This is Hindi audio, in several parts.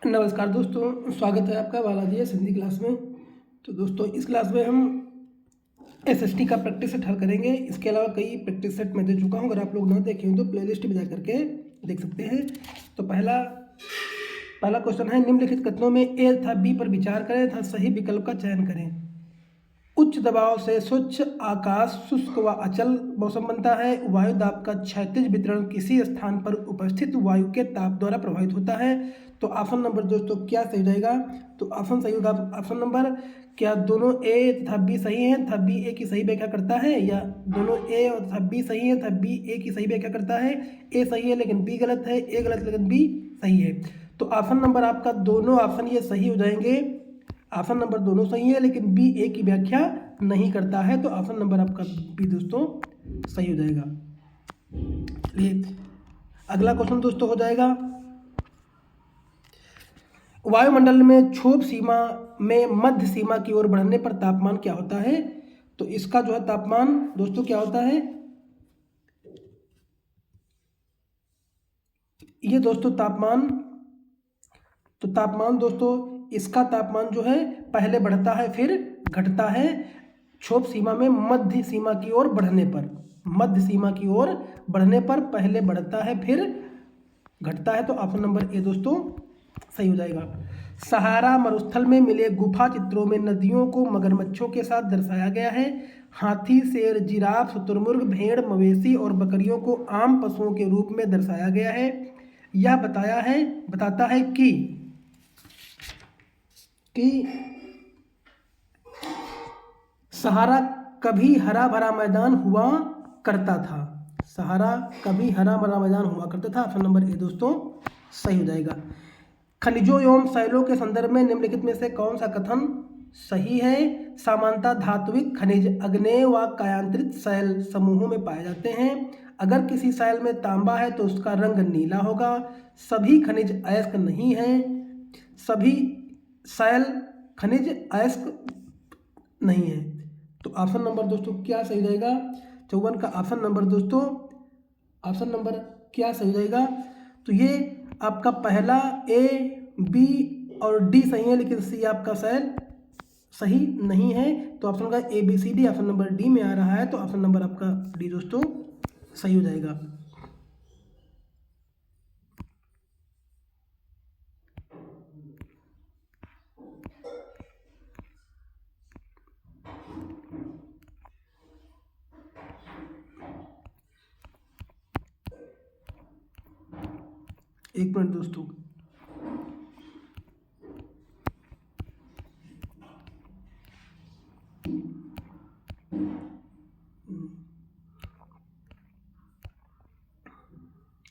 नमस्कार दोस्तों, स्वागत है आपका बालाजी हिंदी क्लास में। तो दोस्तों, इस क्लास में हम एसएसटी का प्रैक्टिस सेट हल करेंगे। इसके अलावा कई प्रैक्टिस सेट मैं दे चुका हूं, अगर आप लोग ना देखें तो प्लेलिस्ट में जा करके देख सकते हैं। तो पहला क्वेश्चन है, निम्नलिखित कथनों में ए तथा बी पर विचार करें तथा सही विकल्प का चयन करें। उच्च दबाव से स्वच्छ आकाश शुष्क व अचल मौसम बनता है। वायु दाब का क्षैतिज वितरण किसी स्थान पर उपस्थित वायु के ताप द्वारा प्रभावित होता है। तो ऑप्शन नंबर दोस्तों क्या सही जाएगा? तो ऑप्शन सही होगा ऑप्शन नंबर। क्या दोनों ए तथा बी सही हैं तथा बी ए की सही व्याख्या करता है, या दोनों ए और तथा बी सही है तथा बी ए की सही व्याख्या करता है? ए सही है लेकिन बी गलत है, ए गलत लेकिन बी सही है। तो ऑप्शन नंबर आपका दोनों ऑप्शन ये सही हो जाएंगे। ऑप्शन नंबर दोनों सही है लेकिन बी ए की व्याख्या नहीं करता है, तो ऑप्शन नंबर आपका बी दोस्तों सही हो जाएगा। चलिए अगला क्वेश्चन दोस्तों हो जाएगा, वायुमंडल में क्षोभ सीमा में मध्य सीमा की ओर बढ़ने पर तापमान क्या होता है? तो इसका जो है तापमान दोस्तों क्या होता है? ये दोस्तों तापमान दोस्तों इसका तापमान जो है पहले बढ़ता है फिर घटता है। क्षोभ सीमा में मध्य सीमा की ओर बढ़ने पर पहले बढ़ता है फिर घटता है, तो ऑप्शन नंबर ए दोस्तों सही हो जाएगा। सहारा मरुस्थल में मिले गुफा चित्रों में नदियों को मगरमच्छों के साथ दर्शाया गया है। हाथी, शेर, जिराफ, शुतुरमुर्ग, भेड़, मवेशी और बकरियों को आम पशुओं के रूप में दर्शाया गया है। यह बताता है कि सहारा कभी हरा भरा मैदान हुआ करता था। ऑप्शन नंबर ए दोस्तों सही हो जाएगा। खनिजों एवं शैलों के संदर्भ में निम्नलिखित में से कौन सा कथन सही है? सामान्यतः धात्विक खनिज अग्नेय व कायांतरित शैल समूहों में पाए जाते हैं। अगर किसी शैल में तांबा है तो उसका रंग नीला होगा। सभी खनिज अयस्क नहीं हैं। सभी शैल खनिज अयस्क नहीं है। तो ऑप्शन नंबर दोस्तों क्या सही जाएगा? 54 का ऑप्शन नंबर दोस्तों क्या सही जाएगा? तो ये आपका पहला ए, बी और डी सही है लेकिन सी आपका शैल सही नहीं है। तो ऑप्शन का ए, बी, सी, डी ऑप्शन नंबर डी में आ रहा है, तो ऑप्शन नंबर आपका डी दोस्तों सही हो जाएगा। एक मिनट दोस्तों,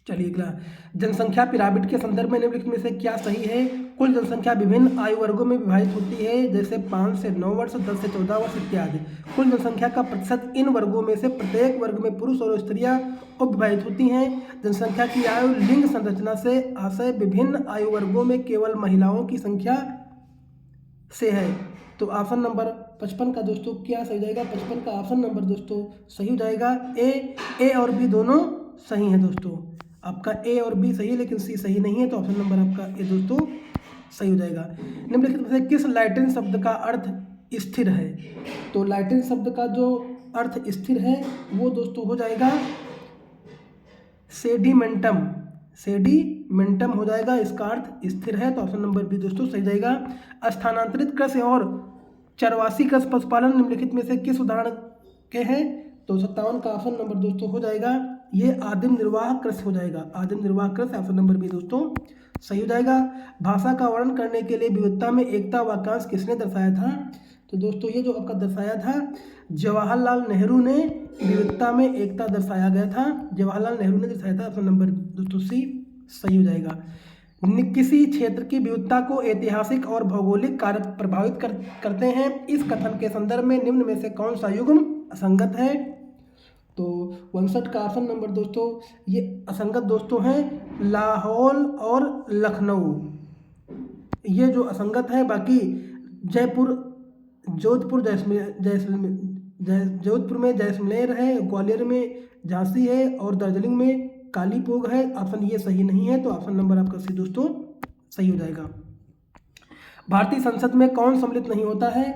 चलिए अगला, जनसंख्या पिरामिड के संदर्भ में निम्नलिखित में से क्या सही है? कुल जनसंख्या विभिन्न आयु वर्गों में विभाजित होती है, जैसे 5 से 9 वर्ष, 10 से 14 वर्ष इत्यादि। कुल जनसंख्या का प्रतिशत इन वर्गों में से प्रत्येक वर्ग में पुरुष और स्त्रियां उपविभाजित होती हैं। जनसंख्या की आयु लिंग संरचना से आशय विभिन्न आयु वर्गों में केवल महिलाओं की संख्या से है। तो ऑप्शन नंबर 55 का दोस्तों क्या सही जाएगा? 55 का ऑप्शन नंबर दोस्तों सही हो जाएगा। ए और बी दोनों सही हैं दोस्तों। आपका ए और बी सही है लेकिन सी सही नहीं है, तो ऑप्शन नंबर आपका ए दोस्तों सही हो जाएगा। निम्नलिखित में से किस लैटिन शब्द का अर्थ स्थिर है? तो लैटिन शब्द का जो अर्थ स्थिर है वो दोस्तों हो जाएगा सेडिमेंटम हो जाएगा, इसका अर्थ स्थिर है, तो ऑप्शन नंबर बी दोस्तों सही जाएगा। स्थानांतरित कृषि और चरवासी कृषि पशुपालन निम्नलिखित में से किस उदाहरण के हैं? तो 57 का ऑप्शन नंबर दोस्तों हो जाएगा ये आदिम निर्वाह कृषि हो जाएगा। आदिम निर्वाह कृषि ऑप्शन नंबर बी दोस्तों सही हो जाएगा। भाषा का वर्णन करने के लिए विविधता में एकता वाक्यांश किसने दर्शाया था? तो दोस्तों ये जो आपका दर्शाया था जवाहरलाल नेहरू ने, विविधता में एकता दर्शाया गया था, जवाहरलाल नेहरू ने दर्शाया था, ऑप्शन नंबर दोस्तों सी सही हो जाएगा। किसी क्षेत्र की विविधता को ऐतिहासिक और भौगोलिक कारक प्रभावित करते हैं। इस कथन के संदर्भ में निम्न में से कौन सा युग्म असंगत है? तो 59 का ऑप्शन नंबर दोस्तों ये असंगत दोस्तों हैं लाहौल और लखनऊ, ये जो असंगत है। बाकी जोधपुर में जैसलमेर है, ग्वालियर में झांसी है और दार्जिलिंग में कालीपोग है। ऑप्शन ये सही नहीं है, तो ऑप्शन नंबर आपका सी दोस्तों सही हो जाएगा। भारतीय संसद में कौन सम्मिलित नहीं होता है?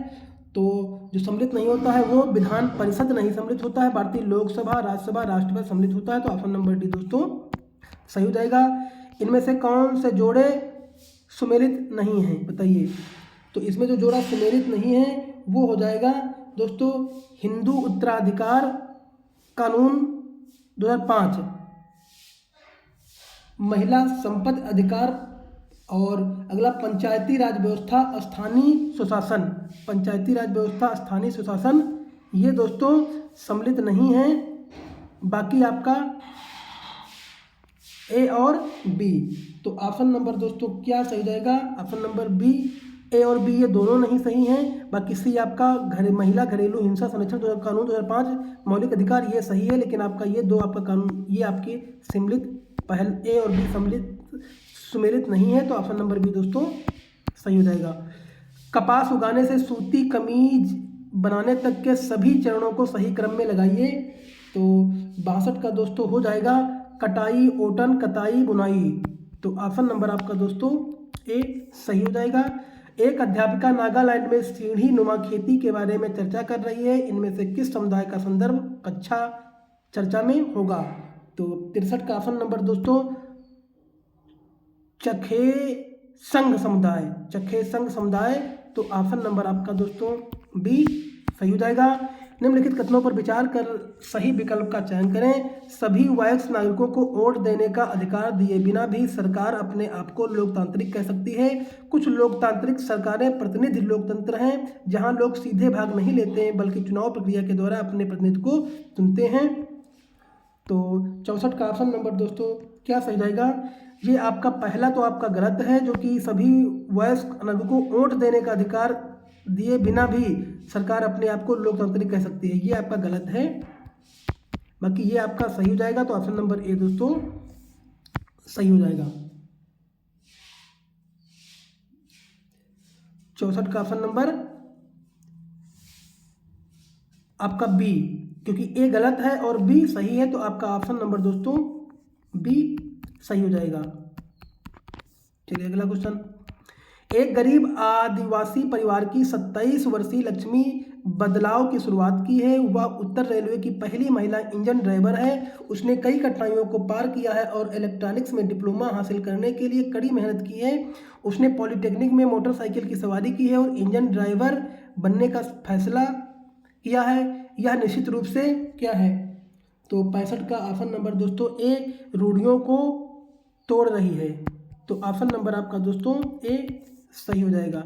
तो जो सम्मिलित नहीं होता है वो विधान परिषद नहीं सम्मिलित होता है, भारतीय लोकसभा, राज्यसभा, राष्ट्रपति सम्मिलित होता है। तो ऑप्शन नंबर डी दोस्तों सही हो जाएगा। इनमें से कौन से जोड़े सुमेलित नहीं हैं बताइए? तो इसमें जो जोड़ा सुमेलित नहीं है वो हो जाएगा दोस्तों हिंदू उत्तराधिकार कानून 2005, महिला संपत्ति अधिकार, और अगला पंचायती राज व्यवस्था स्थानीय सुशासन, पंचायती राज व्यवस्था स्थानीय सुशासन, ये दोस्तों सम्मिलित नहीं है। बाकी आपका ए और बी। तो ऑप्शन नंबर दोस्तों क्या सही हो जाएगा? ऑप्शन नंबर बी, ए और बी ये दोनों नहीं सही हैं। बाकी सी आपका महिला घरेलू हिंसा संरक्षण कानून 2005 मौलिक अधिकार ये सही है, लेकिन आपका ये दो आपका कानून ये आपके सम्मिलित पहल ए और बी सम्मिलित सुमेलित नहीं है। तो ऑप्शन नंबर बी दोस्तों सही हो जाएगा। कपास उगाने से सूती कमीज बनाने तक के सभी चरणों को सही क्रम में लगाइए। तो 62 का दोस्तों हो जाएगा कटाई, ओटन, कताई, बुनाई। तो ऑप्शन नंबर आपका दोस्तों ए सही हो जाएगा। एक अध्यापिका नागालैंड में सीढ़ी नुमा खेती के बारे में चर्चा कर रही है, इनमें से किस समुदाय का संदर्भ कक्षा चर्चा में होगा? तो 63 का ऑप्शन नंबर दोस्तों चखेसंग समुदाय, चखेसंग समुदाय। तो ऑप्शन नंबर आपका दोस्तों बी सही हो जाएगा। निम्नलिखित कथनों पर विचार कर सही विकल्प का चयन करें। सभी वयस्क नागरिकों को वोट देने का अधिकार दिए बिना भी सरकार अपने आप को लोकतांत्रिक कह सकती है। कुछ लोकतांत्रिक सरकारें प्रतिनिधि लोकतंत्र हैं, जहां लोग सीधे भाग नहीं लेते हैं बल्कि चुनाव प्रक्रिया के द्वारा अपने प्रतिनिधि को चुनते हैं। तो 64 का ऑप्शन नंबर दोस्तों क्या सही जाएगा? ये आपका पहला तो आपका गलत है, जो कि सभी वयस्क नागरिकों को वोट देने का अधिकार दिए बिना भी सरकार अपने आप को लोकतांत्रिक कह सकती है, ये आपका गलत है। बाकी ये आपका सही हो जाएगा। तो ऑप्शन नंबर ए दोस्तों सही हो जाएगा। 64 का ऑप्शन नंबर आपका बी, क्योंकि ए गलत है और बी सही है, तो आपका ऑप्शन नंबर दोस्तों बी सही हो जाएगा। चलिए अगला क्वेश्चन। एक गरीब आदिवासी परिवार की 27 वर्षीय लक्ष्मी बदलाव की शुरुआत की है। वह उत्तर रेलवे की पहली महिला इंजन ड्राइवर है। उसने कई कठिनाइयों को पार किया है और इलेक्ट्रॉनिक्स में डिप्लोमा हासिल करने के लिए कड़ी मेहनत की है। उसने पॉलिटेक्निक में मोटरसाइकिल की सवारी की है और इंजन ड्राइवर बनने का फैसला किया है। यह निश्चित रूप से क्या है? तो 65 का ऑप्शन नंबर दोस्तों ए रूढ़ियों को तोड़ रही है। तो ऑप्शन नंबर आपका दोस्तों ए सही हो जाएगा।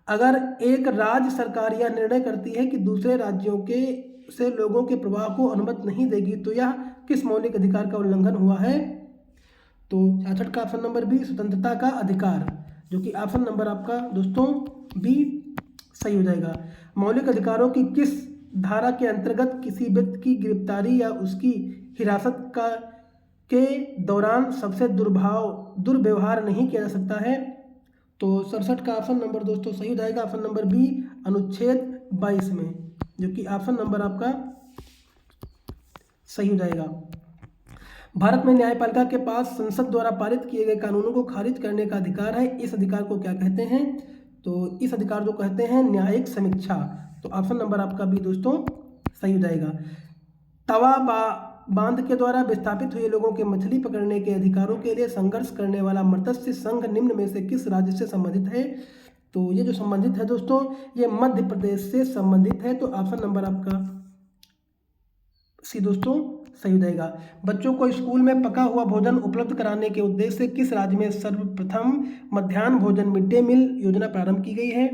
अगर एक राज्य सरकार यह निर्णय करती है कि दूसरे राज्यों के से लोगों के प्रवाह को अनुमति नहीं देगी, तो यह किस मौलिक अधिकार का उल्लंघन हुआ है? तो 66 का ऑप्शन नंबर बी स्वतंत्रता का अधिकार, जो कि ऑप्शन नंबर आपका दोस्तों बी सही हो जाएगा। मौलिक अधिकारों की किस धारा के अंतर्गत किसी व्यक्ति की गिरफ्तारी या उसकी हिरासत के दौरान सबसे दुर्व्यवहार नहीं किया जा सकता है? तो 67 का ऑप्शन नंबर दोस्तों सही हो जाएगा। ऑप्शन नंबर बी अनुच्छेद 22 में, जो कि ऑप्शन नंबर आपका सही हो जाएगा। भारत में न्यायपालिका के पास संसद द्वारा पारित किए गए कानूनों को खारिज करने का अधिकार है। इस अधिकार को क्या कहते हैं? तो इस अधिकार को कहते हैं न्यायिक समीक्षा। तो ऑप्शन नंबर आपका बी दोस्तों सही हो जाएगा। तवा बांध के द्वारा विस्थापित हुए लोगों के मछली पकड़ने के अधिकारों के लिए संघर्ष करने वाला मत्स्य संघ निम्न में से किस राज्य से संबंधित है? तो ये जो संबंधित है दोस्तों ये मध्य प्रदेश से संबंधित है। तो ऑप्शन नंबर आपका सी दोस्तों सही हो जाएगा। बच्चों को स्कूल में पका हुआ भोजन उपलब्ध कराने के उद्देश्य से किस राज्य में सर्वप्रथम मध्याह्न भोजन मिड डे मील योजना प्रारंभ की गई है?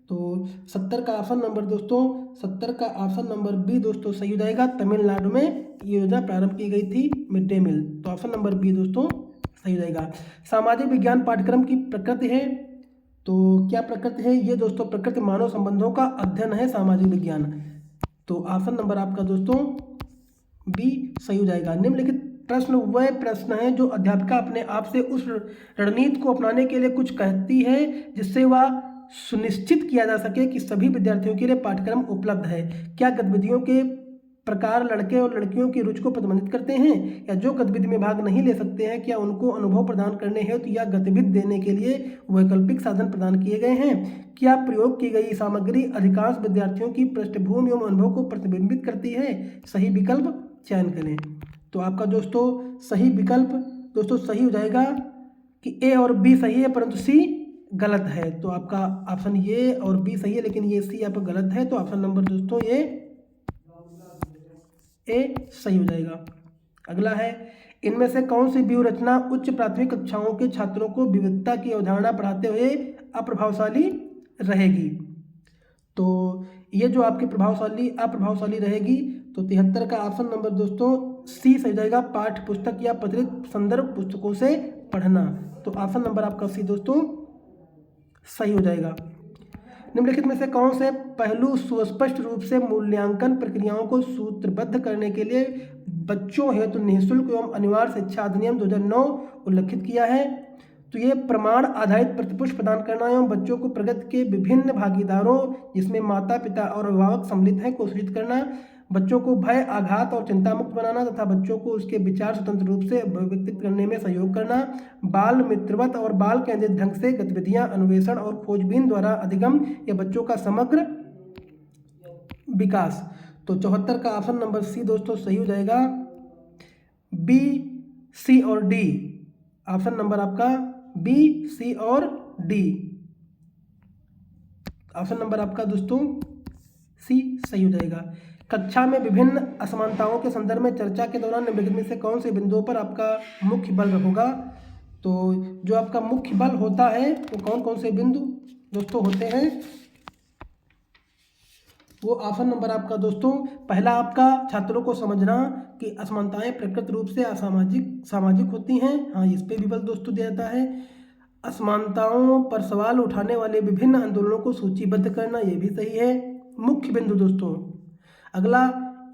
तो 70 का ऑप्शन नंबर दोस्तों 70 का ऑप्शन नंबर बी दोस्तों सही हो जाएगा। तमिलनाडु में ये योजना प्रारंभ की गई थी मिड डे मील। तो ऑप्शन नंबर बी दोस्तों सही हो जाएगा। सामाजिक विज्ञान पाठ्यक्रम की प्रकृति है। तो क्या प्रकृति है? ये दोस्तों प्रकृति मानव संबंधों का अध्ययन है सामाजिक विज्ञान। तो ऑप्शन नंबर आपका दोस्तों बी सही हो जाएगा। निम्नलिखित प्रश्न वह प्रश्न है जो अध्यापिका अपने आप से उस रणनीति को अपनाने के लिए कुछ कहती है जिससे वह सुनिश्चित किया जा सके कि सभी विद्यार्थियों के लिए पाठ्यक्रम उपलब्ध है। क्या गतिविधियों के प्रकार लड़के और लड़कियों की रुचि को प्रतिबंधित करते हैं, या जो गतिविधि में भाग नहीं ले सकते हैं क्या उनको अनुभव प्रदान करने हेतु या गतिविधि देने के लिए वैकल्पिक साधन प्रदान किए गए हैं, क्या प्रयोग की गई सामग्री अधिकांश विद्यार्थियों की पृष्ठभूमि एवं अनुभव को प्रतिबिंबित करती है। सही विकल्प चयन करें। तो आपका दोस्तों सही विकल्प दोस्तों सही हो जाएगा कि ए और बी सही है परंतु सी गलत है। तो आपका ऑप्शन ए और बी सही है लेकिन ये सी आपका गलत है। तो ऑप्शन नंबर दोस्तों ये ए सही हो जाएगा। अगला है, इनमें से कौन सी व्यूह रचना उच्च प्राथमिक कक्षाओं के छात्रों को विविधता की अवधारणा पढ़ाते हुए अप्रभावशाली रहेगी। तो ये जो आपकी अप्रभावशाली रहेगी तो 73 का ऑप्शन नंबर दोस्तों सी सही हो जाएगा, पाठ्य पुस्तक या प्रचलित संदर्भ पुस्तकों से पढ़ना। तो ऑप्शन नंबर आपका सी दोस्तों सही हो जाएगा। निम्नलिखित में से कौन से पहलू सुस्पष्ट रूप से मूल्यांकन प्रक्रियाओं को सूत्रबद्ध करने के लिए बच्चों हेतु निःशुल्क एवं अनिवार्य शिक्षा अधिनियम 2009 उल्लिखित किया है। तो ये प्रमाण आधारित प्रतिपुष्टि प्रदान करना एवं बच्चों को प्रगति के विभिन्न भागीदारों जिसमें माता पिता और अभिभावक सम्मिलित हैं को सूचित करना, बच्चों को भय आघात और चिंता मुक्त बनाना तथा बच्चों को उसके विचार स्वतंत्र रूप से व्यक्तित करने में सहयोग करना, बाल मित्रवत और बाल केंद्रित ढंग से गतिविधियां अन्वेषण और खोजबीन द्वारा अधिगम या बच्चों का समग्र विकास। तो 74 का ऑप्शन नंबर सी दोस्तों सही हो जाएगा। बी, सी और डी, ऑप्शन नंबर आपका बी, सी और डी, ऑप्शन नंबर आपका दोस्तों सी सही हो जाएगा। कक्षा में विभिन्न असमानताओं के संदर्भ में चर्चा के दौरान निम्नलिखित में से कौन से बिंदुओं पर आपका मुख्य बल होगा। तो जो आपका मुख्य बल होता है वो कौन कौन से बिंदु दोस्तों होते हैं, वो ऑप्शन नंबर आपका दोस्तों पहला आपका छात्रों को समझना कि असमानताएं प्रकृत रूप से सामाजिक होती हैं। हाँ, इस पे भी बल दोस्तों दिया जाता है। असमानताओं पर सवाल उठाने वाले विभिन्न आंदोलनों को सूचीबद्ध करना, ये भी सही है मुख्य बिंदु दोस्तों। अगला,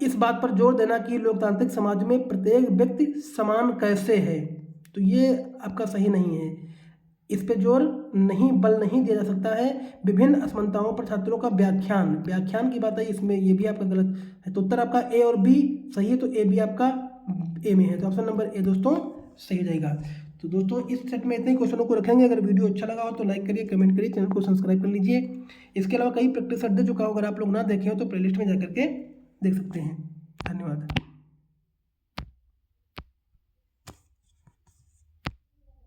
इस बात पर जोर देना कि लोकतांत्रिक समाज में प्रत्येक व्यक्ति समान कैसे है, तो ये आपका सही नहीं है, इस पे जोर नहीं बल नहीं दिया जा सकता है। विभिन्न असमानताओं पर छात्रों का व्याख्यान की बात है, इसमें ये भी आपका गलत है। तो उत्तर आपका ए और बी सही है, तो ए बी आपका ए में है, तो ऑप्शन नंबर ए दोस्तों सही हो जाएगा। तो दोस्तों इस सेट में इतने क्वेश्चनों को रखेंगे। अगर वीडियो अच्छा लगा हो तो लाइक करिए, कमेंट करिए, चैनल को सब्सक्राइब कर लीजिए। इसके अलावा कई प्रैक्टिस सेट दे चुका हो, अगर आप लोग ना देखे हो तो प्लेलिस्ट में जाकर के देख सकते हैं। धन्यवाद।